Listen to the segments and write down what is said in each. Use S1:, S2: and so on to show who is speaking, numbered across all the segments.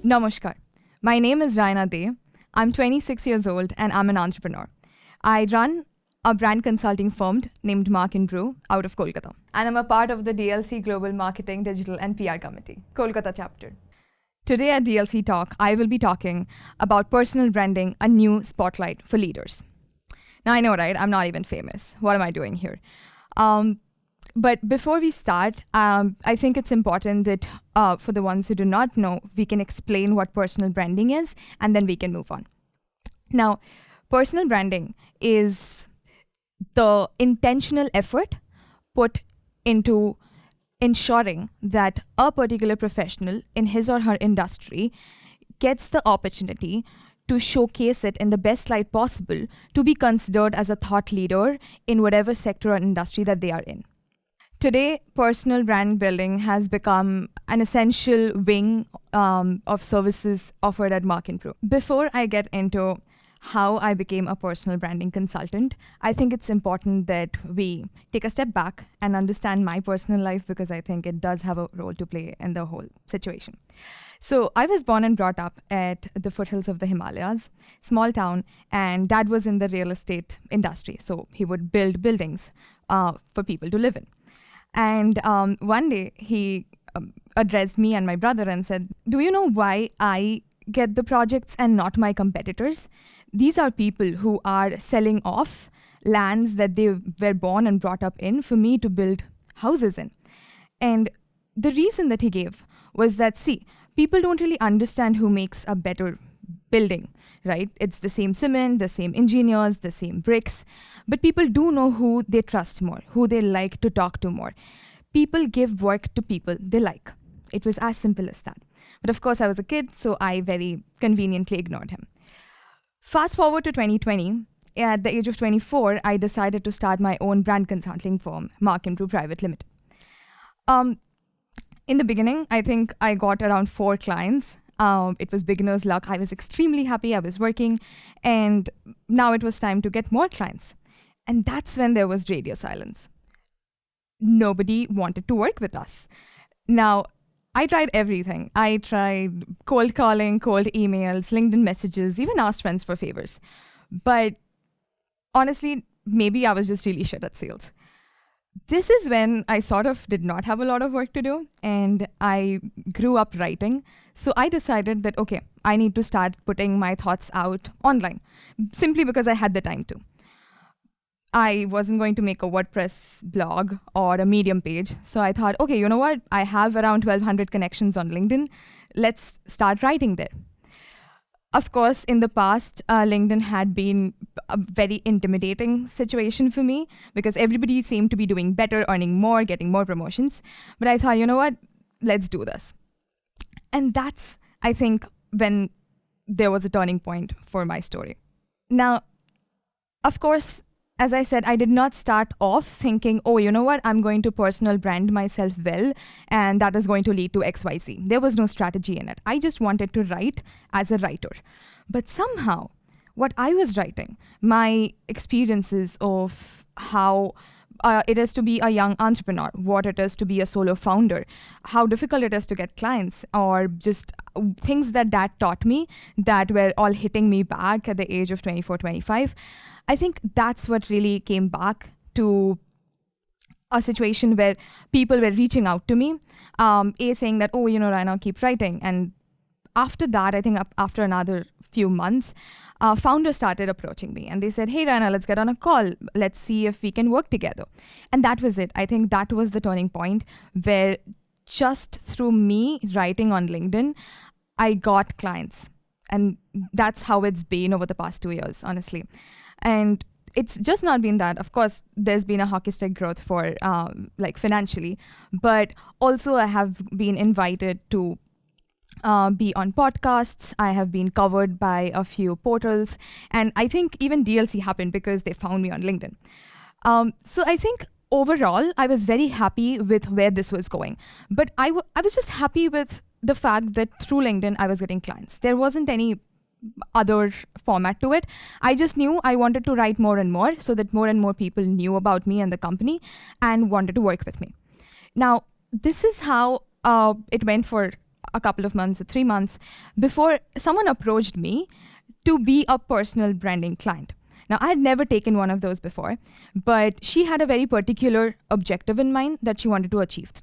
S1: Namaskar. My name is Raina. I'm 26 years old and I'm an entrepreneur. I run a brand consulting firm named Marque and Brew out of Kolkata. And I'm a part of the DLC Global Marketing, Digital and PR Committee, Kolkata chapter. Today at DLC Talk, I will be talking about personal branding, a new spotlight for leaders. Now I know, right? I'm not even famous. What am I doing here? But before we start, I think it's important that for the ones who do not know, we can explain what personal branding is, and then we can move on. Now, personal branding is the intentional effort put into ensuring that a particular professional in his or her industry gets the opportunity to showcase it in the best light possible to be considered as a thought leader in whatever sector or industry that they are in. Today, personal brand building has become an essential wing of services offered at Marque and Brew. Before I get into how I became a personal branding consultant, I think it's important that we take a step back and understand my personal life, because I think it does have a role to play in the whole situation. So I was born and brought up at the foothills of the Himalayas, small town, and dad was in the real estate industry. So he would build buildings for people to live in. And one day he addressed me and my brother and said, "Do you know why I get the projects and not my competitors? These are people who are selling off lands that they were born and brought up in for me to build houses in." And the reason that he gave was that, see, people don't really understand who makes a better building, right? It's the same cement, the same engineers, the same bricks, but people do know who they trust more, who they like to talk to more. People give work to people they like. It was as simple as that. But of course, I was a kid, so I very conveniently ignored him. Fast forward to 2020, at the age of 24, I decided to start my own brand consulting firm, Marque and Brew Private Limited. In the beginning, I think I got around 4 clients. It was beginner's luck. I was extremely happy. I was working, and now it was time to get more clients. And that's when there was radio silence. Nobody wanted to work with us. Now, I tried everything. I tried cold calling, cold emails, LinkedIn messages, even asked friends for favors. But honestly, maybe I was just really shit at sales. This is when I sort of did not have a lot of work to do, and I grew up writing. So I decided that, okay, I need to start putting my thoughts out online, simply because I had the time to. I wasn't going to make a WordPress blog or a Medium page. So I thought, okay, you know what? I have around 1,200 connections on LinkedIn. Let's start writing there. Of course, in the past, LinkedIn had been a very intimidating situation for me because everybody seemed to be doing better, earning more, getting more promotions. But I thought, you know what? Let's do this. And that's, I think, when there was a turning point for my story. Now, of course, as I said, I did not start off thinking, oh, you know what, I'm going to personal brand myself well, and that is going to lead to XYZ. There was no strategy in it. I just wanted to write as a writer. But somehow, what I was writing, my experiences of how it is to be a young entrepreneur, what it is to be a solo founder, how difficult it is to get clients, or just things that dad taught me that were all hitting me back at the age of 24, 25. I think that's what really came back to a situation where people were reaching out to me, saying that, oh, you know, Raina, keep writing. And after that, I think after another few months, founders started approaching me and they said, hey, Raina, let's get on a call. Let's see if we can work together. And that was it. I think that was the turning point where just through me writing on LinkedIn, I got clients. And that's how it's been over the past 2 years, honestly. And it's just not been that. Of course, there's been a hockey stick growth for financially, but also I have been invited to be on podcasts. I have been covered by a few portals, and I think even DLC happened because they found me on LinkedIn. So I think overall, I was very happy with where this was going, but I was just happy with the fact that through LinkedIn, I was getting clients. There wasn't any other format to it. I just knew I wanted to write more and more so that more and more people knew about me and the company and wanted to work with me. Now, this is how it went for a couple of months or 3 months before someone approached me to be a personal branding client. Now, I had never taken one of those before, but she had a very particular objective in mind that she wanted to achieve.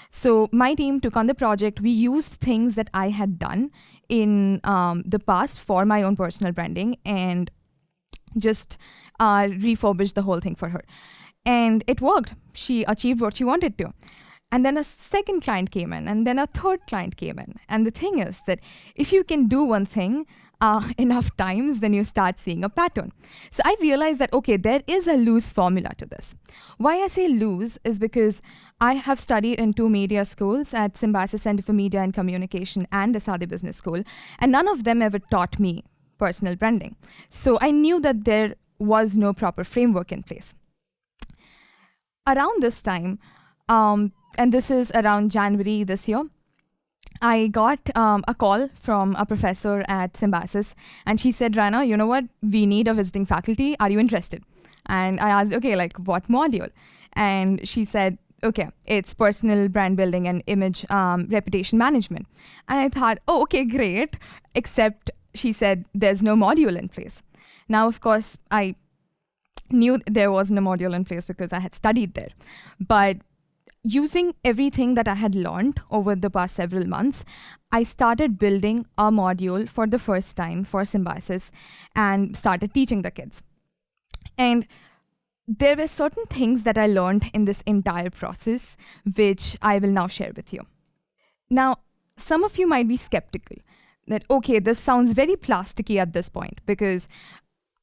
S1: So my team took on the project. We used things that I had done in the past for my own personal branding and just refurbished the whole thing for her. And it worked. She achieved what she wanted to. And then a second client came in, and then a third client came in. And the thing is that if you can do one thing enough times, then you start seeing a pattern. So I realized that, okay, there is a loose formula to this. Why I say loose is because I have studied in 2 media schools at Symbiosis Center for Media and Communication and the Saudi Business School, and none of them ever taught me personal branding. So I knew that there was no proper framework in place. Around this time, and this is around January this year, I got a call from a professor at Symbiosis, and she said, Raina, you know what? We need a visiting faculty. Are you interested? And I asked, okay, like what module? And she said, okay, it's personal brand building and image reputation management. And I thought, oh, okay, great. Except she said, there's no module in place. Now, of course, I knew there wasn't a module in place because I had studied there. But using everything that I had learned over the past several months, I started building a module for the first time for Symbiosis and started teaching the kids. And there were certain things that I learned in this entire process, which I will now share with you. Now, some of you might be skeptical that, okay, this sounds very plasticky at this point because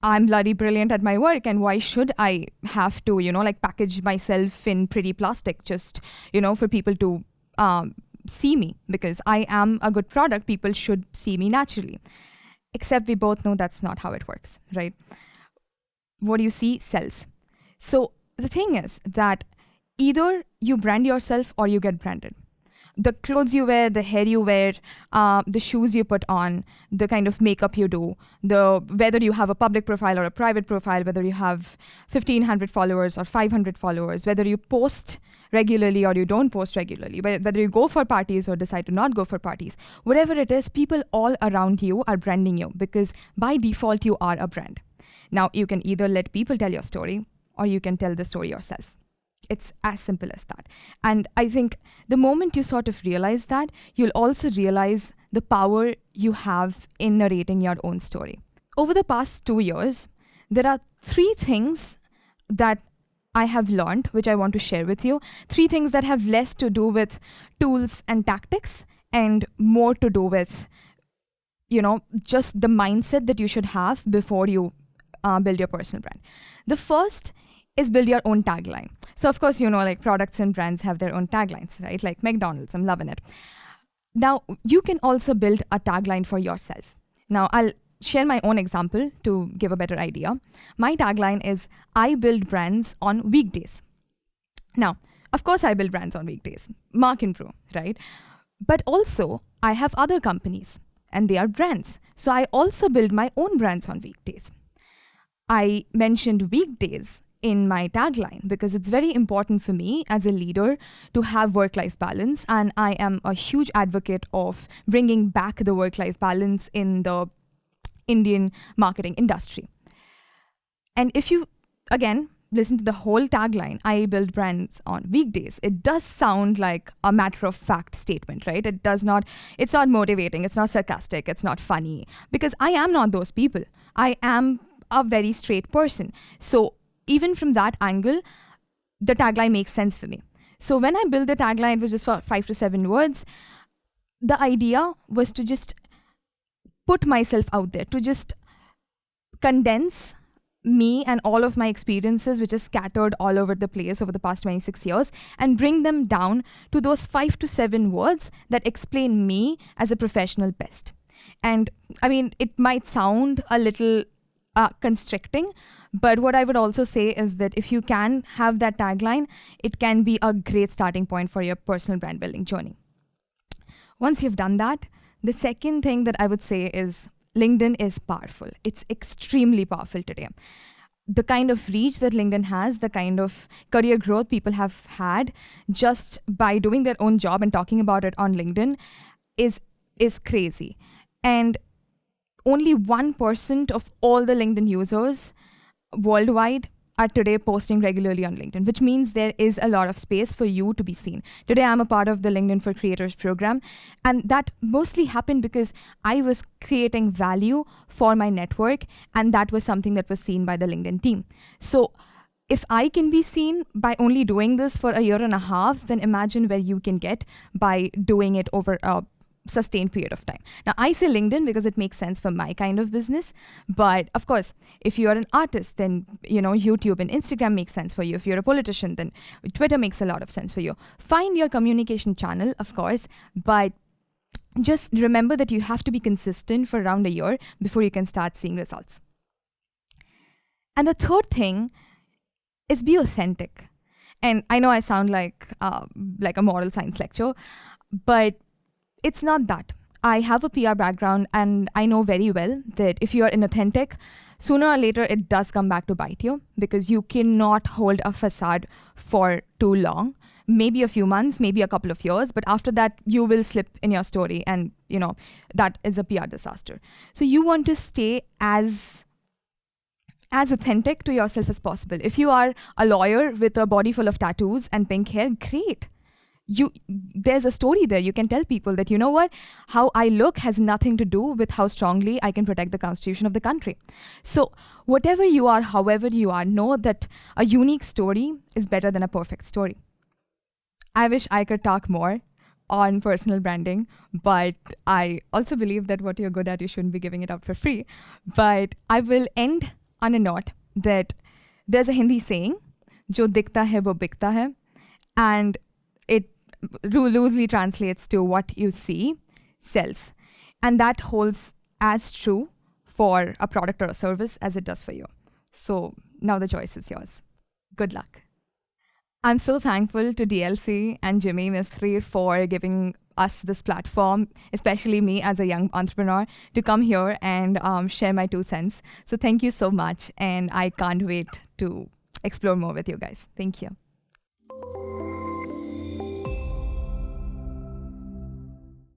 S1: I'm bloody brilliant at my work, and why should I have to, package myself in pretty plastic just, for people to see me? Because I am a good product, people should see me naturally. Except we both know that's not how it works, right? What you see sells. So the thing is that either you brand yourself or you get branded. The clothes you wear, the hair you wear, the shoes you put on, the kind of makeup you do, whether you have a public profile or a private profile, whether you have 1,500 followers or 500 followers, whether you post regularly or you don't post regularly, whether you go for parties or decide to not go for parties, whatever it is, people all around you are branding you because by default you are a brand. Now, you can either let people tell your story or you can tell the story yourself. It's as simple as that. And I think the moment you sort of realize that, you'll also realize the power you have in narrating your own story. Over the past 2 years, there are 3 things that I have learned, which I want to share with you. 3 things that have less to do with tools and tactics and more to do with, just the mindset that you should have before you build your personal brand. The first is build your own tagline. So of course, products and brands have their own taglines, right? Like McDonald's, I'm loving it. Now, you can also build a tagline for yourself. Now, I'll share my own example to give a better idea. My tagline is, I build brands on weekdays. Now, of course, I build brands on weekdays, Marque and Brew, right? But also, I have other companies and they are brands. So I also build my own brands on weekdays. I mentioned weekdays in my tagline because it's very important for me as a leader to have work-life balance, and I am a huge advocate of bringing back the work-life balance in the Indian marketing industry. And if you, again, listen to the whole tagline, I build brands on weekdays, it does sound like a matter-of-fact statement, right? It's not motivating, it's not sarcastic, it's not funny, because I am not those people. I am a very straight person. So even from that angle, the tagline makes sense for me. So when I built the tagline, it was just for 5 to 7 words. The idea was to just put myself out there, to just condense me and all of my experiences, which is scattered all over the place over the past 26 years, and bring them down to those 5 to 7 words that explain me as a professional best. And I mean, it might sound a little constricting, but what I would also say is that if you can have that tagline, it can be a great starting point for your personal brand building journey. Once you've done that, the second thing that I would say is LinkedIn is powerful. It's extremely powerful today. The kind of reach that LinkedIn has, the kind of career growth people have had just by doing their own job and talking about it on LinkedIn, is crazy. And only 1% of all the LinkedIn users worldwide are today posting regularly on LinkedIn, which means there is a lot of space for you to be seen. Today, I'm a part of the LinkedIn for Creators program, and that mostly happened because I was creating value for my network, and that was something that was seen by the LinkedIn team. So if I can be seen by only doing this for a year and a half, then imagine where you can get by doing it over a sustained period of time. Now, I say LinkedIn because it makes sense for my kind of business. But of course, if you're an artist, then YouTube and Instagram makes sense for you. If you're a politician, then Twitter makes a lot of sense for you. Find your communication channel, of course, but just remember that you have to be consistent for around a year before you can start seeing results. And the third thing is be authentic. And I know I sound like a moral science lecture, but it's not that. I have a PR background, and I know very well that if you are inauthentic, sooner or later it does come back to bite you, because you cannot hold a facade for too long. Maybe a few months, maybe a couple of years, but after that you will slip in your story, and that is a PR disaster. So you want to stay as authentic to yourself as possible. If you are a lawyer with a body full of tattoos and pink hair, great. There's a story there. You can tell people that, how I look has nothing to do with how strongly I can protect the constitution of the country. So whatever you are, however you are, know that a unique story is better than a perfect story. I wish I could talk more on personal branding, but I also believe that what you're good at, you shouldn't be giving it out for free. But I will end on a note that there's a Hindi saying, "Jo dikhta hai wo bikta hai," and it loosely translates to what you see sells. And that holds as true for a product or a service as it does for you. So now the choice is yours. Good luck. I'm so thankful to DLC and Jimmy Mistry for giving us this platform, especially me as a young entrepreneur, to come here and share my 2 cents. So thank you so much. And I can't wait to explore more with you guys. Thank you.